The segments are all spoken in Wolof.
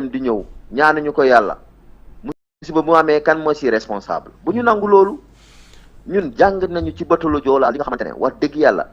dem di ñëw ñaanuñu ko yàlla musiba mu amee kan moo si responsable bu ñu nangu loolu ñun jàng nañu ci bateau le Joola li nga xamante ne wax dëgg yàlla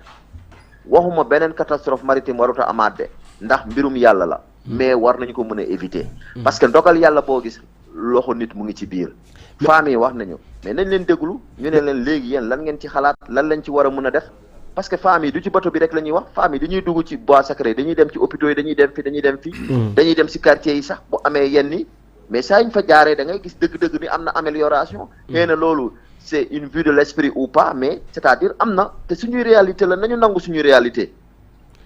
waxuma beneen catastrophe maritime warut a amaat de ndax mbirum yàlla la mais war nañu ko mën a éviter parce que ndogal yàlla boo gis loxo nit mu ngi ci biir femmes yi wax nañu mais nañ leen déglu ñu ne leen léegi yéen lan ngeen ci xalaat lan lañ ci war a mën a def parce que femmes yi du ci bateau bi rek la ñuy wax femmes yi dañuy dugg ci bois sacré dañuy dem ci hôpitaux yi dañuy dem fi dañuy dem fi dañuy dem si quartier yi sax bu amee yenn yi mais saa ñu fa jaaree da ngay gis dëgg-dëgg ni am na amélioration xëy na loolu c'est une vue de l'esprit ou pas mais c'est-à-dire am na te suñuy réalité la nañu nangu suñuy réalité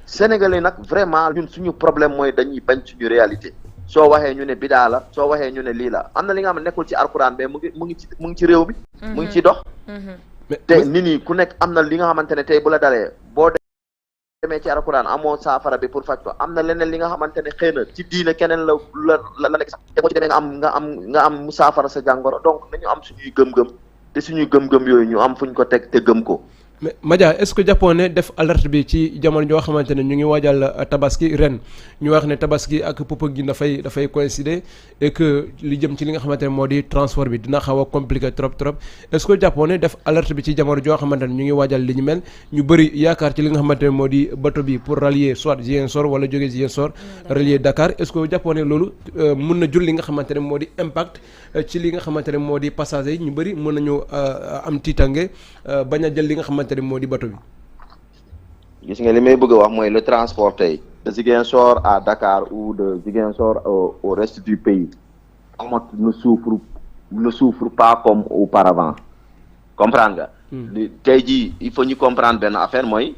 sénégalais nag vraiment ñun suñu problème mooy dañuy bañ suñu réalité soo waxee ñu ne bidaa la soo waxee ñu ne lii la am na li nga xam ne nekkul ci alxuraan mais mu ngi ci réew mi mu ngi ci dox te nit ñi ku nekk am na li nga xamante ne tey bu la dalee boo demee ci alxuraan amoo saafara bi pour faj ko am na leneen li nga xamante ne xëy na ci diine keneen la nekk sax te boo ci demee nga am mu saafara sa jàngoro donc nañu am suñuy gëm-gëm te suñuy gëm-gëm yooyu ñu am fuñ ko teg te gëm ko. mais Madia est-ce que jàppoon ne def alerte bi ci jamono joo xamante ne ñu ngi waajal tabaski ren ñu wax ne tabaski ak Popenguine dafay coïncider et que li jëm ci li nga xamante ne moo di transport bi dina xaw a compliqué trop est-ce que jàppoon ne def alerte bi ci jamono joo xamante ne ñu ngi waajal li ñu mel ñu bëri yaakaar ci li nga xamante ne moo di bateau bi pour rallier soit Ziguinchor wala jóge Ziguinchor rallier Dakar est-ce que jàppoon ne loolu mun na jur li nga xamante ne moo di impact ci li nga xamante ne moo di passagers yi ñu bëri mën nañu am tiitange bañ a jël li nga xamante moo di bateau bi. gis nga li may bëgg a wax mooy le transport tey de Ziguinchor à Dakar ou de Ziguinchor au reste du pays amat ne souffre pas comme auparavant comprendre nga tey jii il faut ñu comprendre benn affaire mooy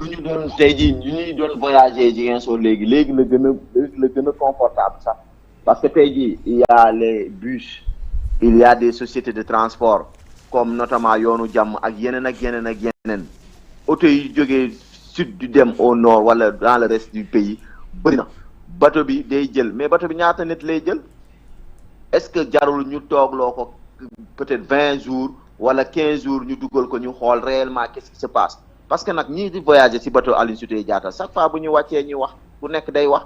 lu ñu doon tey jii ñu ñuy doon voyager Ziguinchor léegi la gën a confortable sax parce que tey jii il y a les bus il y a des sociétés de transport comme notamment yoonu jàmm ak yeneen oto yi jógee sud du dem au nord wala dans le reste du pays bëri na bateau bi day jël mais bateau bi ñaata nit lay jël est-ce que jarul ñu toogloo ko peut-être 20 jours wala 15 jours ñu dugal ko ñu xool réellement qu'est-ce qui se passe parce que nag ñii di voyager ci bateau Aline Sitoé Diatta chaque fois bu ñu wàccee ñuy wax ku nekk day wax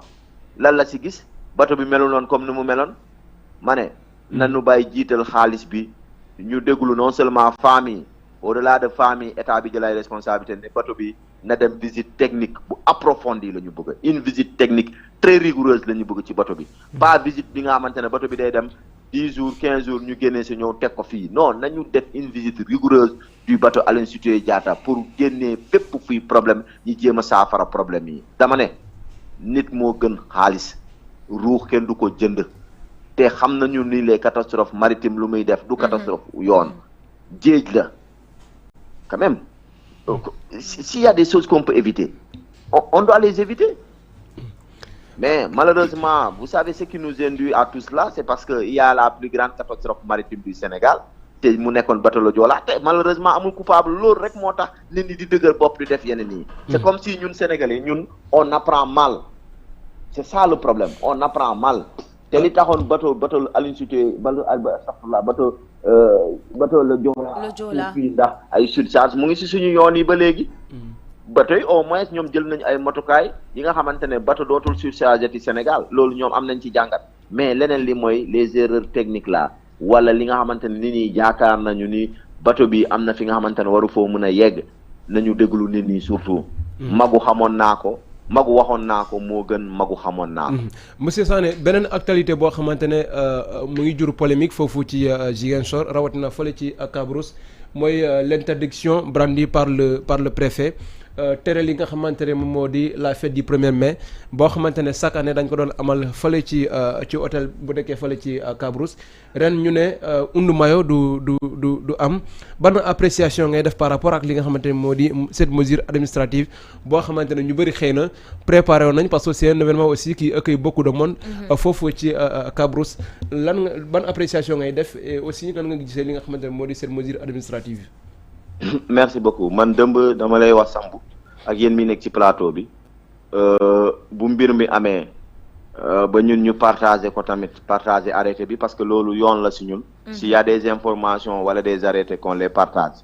lan la ci gis bateau bi melul noonu comme ni mu meloon ma ne nanu bàyyi jiital xaalis bi ñu déglu non seulement famille au-delà de famille état bi jël ay responsabilité ne bateau bi na dem visite technique bu approfondie la ñu bëgg une visite technique très rigoureuse la ñu bëgg ci bateau bi pas visite bi nga xamante ne bateau bi day dem 10 jours 15 jours ñu génnee si ñëw teg ko fii non nañu def une visite rigoureuse du bateau Aline Sitoé Diatta pour génnee fépp fuy problème ñu jéem a saafara problème yi dama ne nit moo gën xaalis ruux kenn du ko jënd te xam nañu ni les catastrophes maritimes lu muy def du catastrophe yoon géej la quand même donc s'il y a des choses qu'on peut éviter on doit les éviter mais malheureusement vous savez ce qui nous induit à tout cela c'est parce que il y a la plus grande catastrophe maritime du Sénégal te mu nekkoon bateau le Joola te malheureusement amul coupable loolu rek moo tax nit ñi di dëgër bopp di def yeneen yi c'est comme si ñun Sénégalais ñun on apprend mal c'est ça le problème on apprend mal te li taxoon bateau Aline Sitoé bateau le Joola fii ndax ay surcharge mu ngi ci suñu yoon yi ba léegi bateau yi au moins ñoom jël nañu ay motukaay yi nga xamante ne bateau dootul surchargé ci Sénégal loolu ñoom am nañ ci jàngat mais leneen li mooy les erreurs techniques là wala li nga xamante ne nit ñi yaakaar nañu ni bateau bi am na fi nga xamante ne waru foo mën a yegg nañu déglu nit ñi surtout magu xamoon naa ko magu waxoon naa ko moo gën magu xamoon naa ko. monsieur Sané beneen actualité boo xamante ne mu ngi jur polémique foofu ci Ziguinchor rawatina fële ci Cabrousse mooy l'interdiction brandie par le préfet tere li nga xamante ne moom moo di la fête du 1er mai boo xamante ne chaque année dañ ko doon amal fële ci hôtel bu nekkee fële ci Cabrousse ren ñu ne undu mayo du am ban appréciation ngay def par rapport ak li nga xamante ne moo di cette mesure administrative boo xamante ne ñu bëri xëy na préparé woon nañ parce que c'est un événement aussi qui accueille beaucoup de monde foofu ci Cabrousse ban appréciation ngay def et aussi nan nga gisee li nga xamante ne moo di cette mesure administrative. merci beaucoup man dëmb dama lay wax Samb ak yéen mi nekk ci plateau bi bu mbir mi amee ba ñun ñu partager ko tamit partager arrêté bi parce que loolu yoon la si ñun s'il y a des informations wala des arrêtés qu'on les partage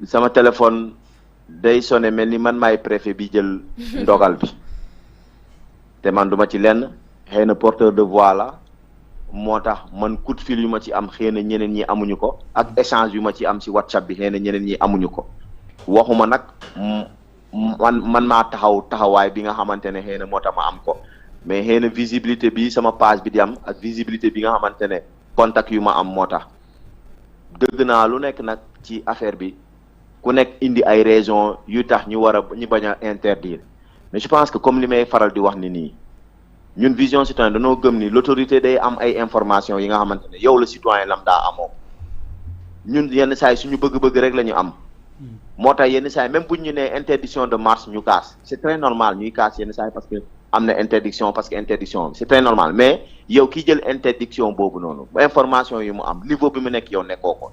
sama téléphone day sonné mel ni man maay préfet bi jël ndogal bi te man duma ci lenn xëy na porteur de voix la moo tax man coup de fil yu ma ci am xëy na ñeneen ñi amuñu ko ak échange yu ma ci am ci WhatsApp bi xëy na ñeneen ñi amuñu ko waxuma nag man maa taxawaay bi nga xamante ne xëy na moo tax ma am ko mais xëy na visibilité bi sama page bi di am ak visibilité bi nga xamante ne contact yu ma am moo tax dëgg naa lu nekk nag ci affaire bi ku nekk indi ay raisons yu tax ñu bañ a interdire mais je pense que comme li may faral di wax ni nii ñun Vision Citoyenne dañoo gëm ni l'autorité day am ay information yi nga xamante ne yow la citoyen lambda amoo ñun yenn saa yi suñu bëgg-bëgg rek la ñu am moo tax yenn saa yi même buñ ñu nee interdiction de marche ñu kaas c'est très normal ñuy kaas yenn saa yi parce que am na interdiction parce que interdiction c'est très normal mais yow ki jël interdiction boobu noonu information yi mu am niveau bi mu nekk yow nekkoo ko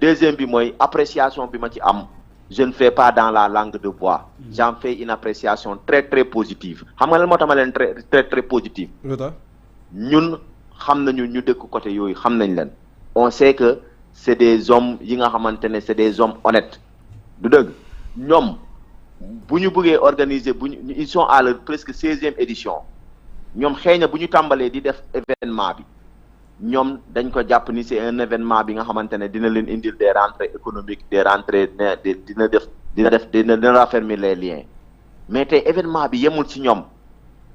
deuxième bi mooy appréciation bi ma ci am je ne fais pas dans la langue de bois j'en fais une appréciation très très positive xam nga lan moo tax ma leen très positive ñun xam nañu ñu dëkk côté yooyu xam nañ leen on sait que c'est des hommes yi nga xamante ne c'est des hommes honnêtes du dëgg ñoom bu ñu bëggee organiser ils sont à leur presque 16e édition ñoom xëy na bu ñu tàmbalee di def événement bi ñoom dañ ko jàpp ni c'est un événement bi nga xamante ne dina leen indil des rentrées économiques des rentrées dina raffermir les liens mais tey événement bi yemul ci ñoom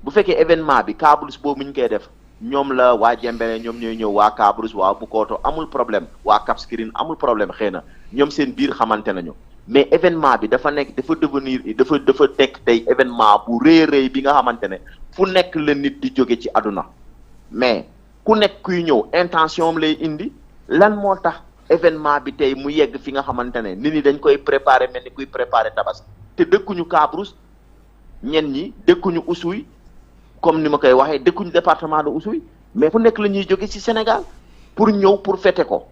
bu fekkee événement bi Kabrousse boobu ñu koy def ñoom la waa Jembere ñoom ñooy ñëw waa Kabrousse waa Bukoto amul problème waa Cap Skirring amul problème xëy na ñoom seen biir xamante nañu mais événement bi dafa nekk dafa nekk tey événement bu rëy bi nga xamante ne fu nekk la nit di jóge ci àdduna mais ku nekk kuy ñëw intention am lay indi lan moo tax événement bi tey mu yegg fi nga xamante ne nit ñi dañ koy préparer mel ni kuy préparer Tabaski te dëkkuñu Kabrousse ñenn ñi dëkkuñu Oussouye comme ni ma koy waxee dëkkuñu département de Oussouye mais fu nekk la ñuy jóge ci Sénégal pour ñëw pour fêter ko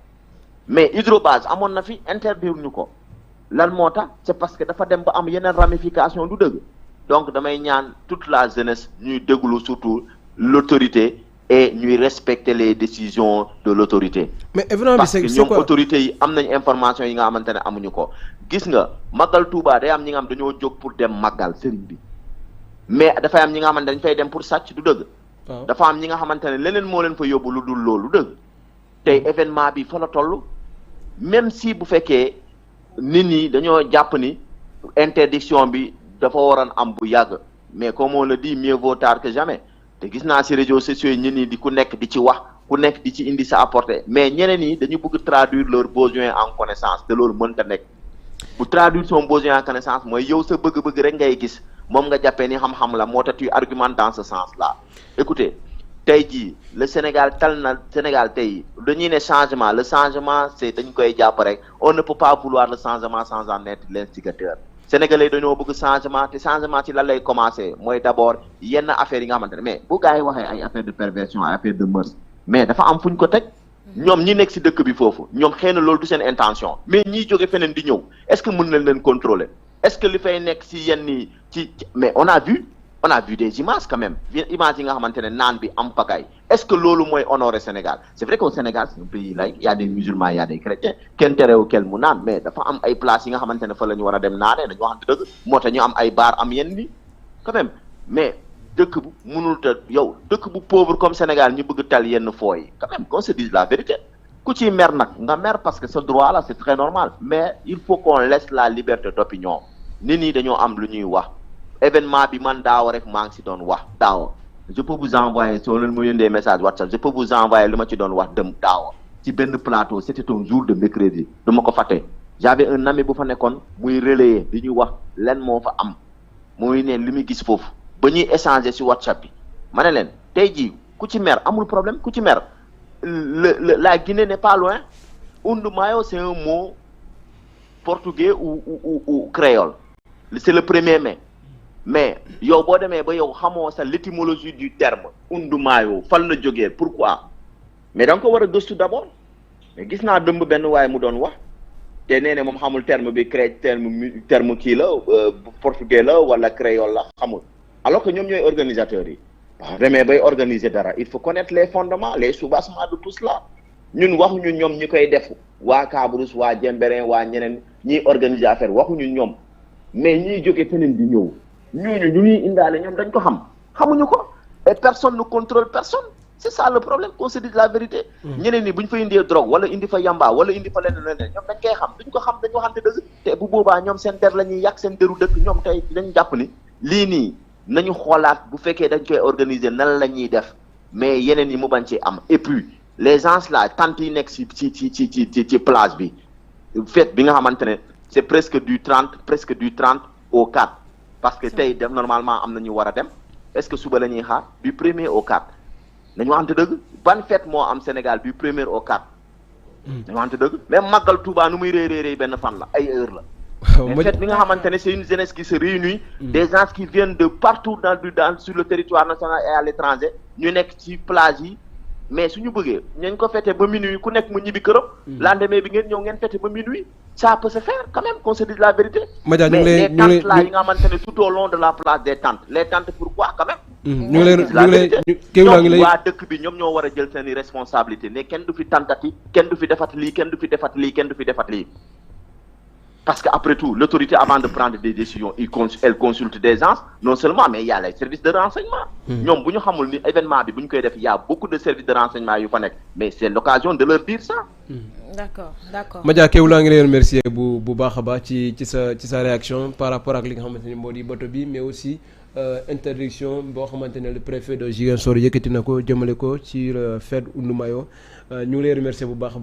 mais hydrobase amoon na fi interdire ñu ko lan moo tax c'est parce que dafa dem ba am yeneen ramification du dëgg donc damay ñaan toute la jeunesse ñuy déglu surtout l'autorité et ñuy respecter les décisions de l'autorité. mais événement bi c'est parce que ñoom autorités yi am nañ information yi nga xamante ne amuñu ko gis nga Magal Touba day am ñi nga xam dañoo jóg pour dem Magal sëriñ bi mais dafay am ñi nga xamante dañ fay dem pour sàcc du dëgg. dafa am ñi nga xamante ne leneen moo leen fa yóbbu lu dul loolu dëgg tey événement bi fa la toll même si bu fekkee nit ñi dañoo jàpp ni interdiction bi dafa waroon am bu yàgg mais comme on le dit mieux vaut tard que jamais. te gis naa ci réseaux sociaux yi ñeneen di ku nekk di ci wax ku nekk di ci indi sa apporter mais ñeneen ñi dañu bëgg traduire leurs besoins en connaissance te loolu mënta nekk bu traduire son besoin en connaissance mooy yow sa bëgg-bëgg rek ngay gis moom nga jàppee ni xam-xam la moo tax tu argumentes dans ce sens là. écoutez tey jii le Sénégal Sénégal tey dañuy ne changement le changement c'est dañ koy jàpp rek on ne peut pas vouloir le changement sans en être l'instigateur. Sénégalais dañoo bëgg changement te changement ci lan lay commencer mooy d'abord yenn affaires yi nga xamante ne mais bu gars yi waxee ay affaire de perversion ay affaire de mœurs mais dafa am fu ñu ko teg ñoom ñi nekk ci dëkk bi foofu ñoom xëy na loolu du seen intention mais ñiy jóge feneen di ñëw est-ce que mën nañ leen contrôler est-ce que li fay nekk ci yenn ci mais on a vu des images quand même images yi nga xamante ne naan bi am pagaille est-ce que loolu mooy honorer Sénégal c'est vrai qu'au Sénégal c'est un pays like y a des musulmans y a des chrétiens kenn terewu kel mu naan mais dafa am ay places yi nga xamante ne fa la ñu war a dem naanee dañu waxante dëgg moo tax ñu am ay bar am yenn ni quand même mais dëkk bu mënul te yow dëkk bu pauvre comme Sénégal ñu bëgg tal yenn fooy quand même qu'on se dise la vérité ku ci mer nag nga mer parce que ce droit là c'est très normal mais il faut qu'on laisse la liberté d'opinion nit ñi dañoo am lu ñuy wax événement bi man daaw rek maa ngi ci doon wax daaw je peux vous envoyer soo leen mu yónnee message WhatsApp je peux vous envoyer lu ma ci doon wax dem daaw ci benn plateau c'était un jour de mercredi du ma ko fàtte j'avais un ami bu fa nekkoon muy relayer di ñuy wax lan moo fa am muy ne li muy gis foofu ba ñuy échanger ci WhatsApp bi ma ne leen tey jii ku ci mer amul problème ku ci mer la Guinée n'est pas loin Undumayo c'est un mot portugais ou créole c'est le 1er mai mais yow boo demee ba yow xamoo sa l'étymologie du terme Undumayo fan la jógee pourquoi mais da nga ko war a gëstu d'abord mais gis naa dëmb benn waaye mu doon wax te nee ne moom xamul terme bi terme kii la portugais la wala créole la xamul alors que ñoom ñooy organisateurs yi waaw demee bay organiser dara il faut connaître les fondements les soubassements de tout cela ñun waxuñu ñoom ñi koy def waa Kabrousse waa Jemberen waa ñeneen ñiy organiser affaire waxuñu ñoom mais ñiy jóge feneen di ñëw ñooñu ñu ñuy indaale ñoom dañ ko xam xamuñu ko et personne ne contrôle personne c'est ça le problème qu'on se dise la vérité. ñeneen ñi bu ñu fa indee drogue wala indi fa yamba wala indi fa leneen ñoom dañ koy xam duñ ko xam dañu waxante dëgg te bu boobaa ñoom seen der la ñuy yàq seen deru dëkk ñoom tey dañu jàpp ni lii nii nañu xoolaat bu fekkee dañ koy organiser nan la ñuy def mais yeneen yi mu bañ ci am et puis les gens là tant yi nekk ci plage bi fête bi nga xamante ne c'est presque du 30 au 4 parce que tey dem normalement am na ñu war a dem est-ce que suba la ñuy xaar du 1er au 4 nañu waxante dëgg ban fête moo am Sénégal du 1er au 4 nañu waxante dëgg même màggal Touba nu muy réeréeréy benn fan la ay heure la mais fête bi nga xamante ne c'est une jeunesse qui se réunit des gens qui viennent de partout dans sur le territoire national et à l'étranger ñu nekk ci plage yi mais suñu bëggee ñañ ko fêté ba minuit ku nekk mu ñibbi këram lendemain bi ngeen ñëw ngeen fêté ba minuit ça peut se faire quand même qu'on se dise la vérité mais les tentes là yi nga xamante ne tout au long de la place des tentes les tentes pourquoi quand même ñu ngi lay waa dëkk bi ñoom ñoo war a jël seeni responsabilité ne kenn du fi tantati kenn du fi defat lii kenn du fi defat lii kenn du fi defat lii parce que après tout l'autorité avant de prendre des décisions elle consulte des gens non seulement mais il y a les services de renseignement ñoom bu ñu xamul ni événement bi bu ñu koy def il y a beaucoup de services de renseignement yu fa nekk mais c'est l'occasion de leur dire ça d'accord Madia Kéwoulo ngi lay remercier bu baax a baax ci sa réaction par rapport ak li nga xamante ni moo di bateau bi mais aussi interdiction boo xamante ne le préfet de Ziguinchor yëkkati na ko jëmale ko ci fête Oundou Mayo ñu ngi lay remercier bu baax a baax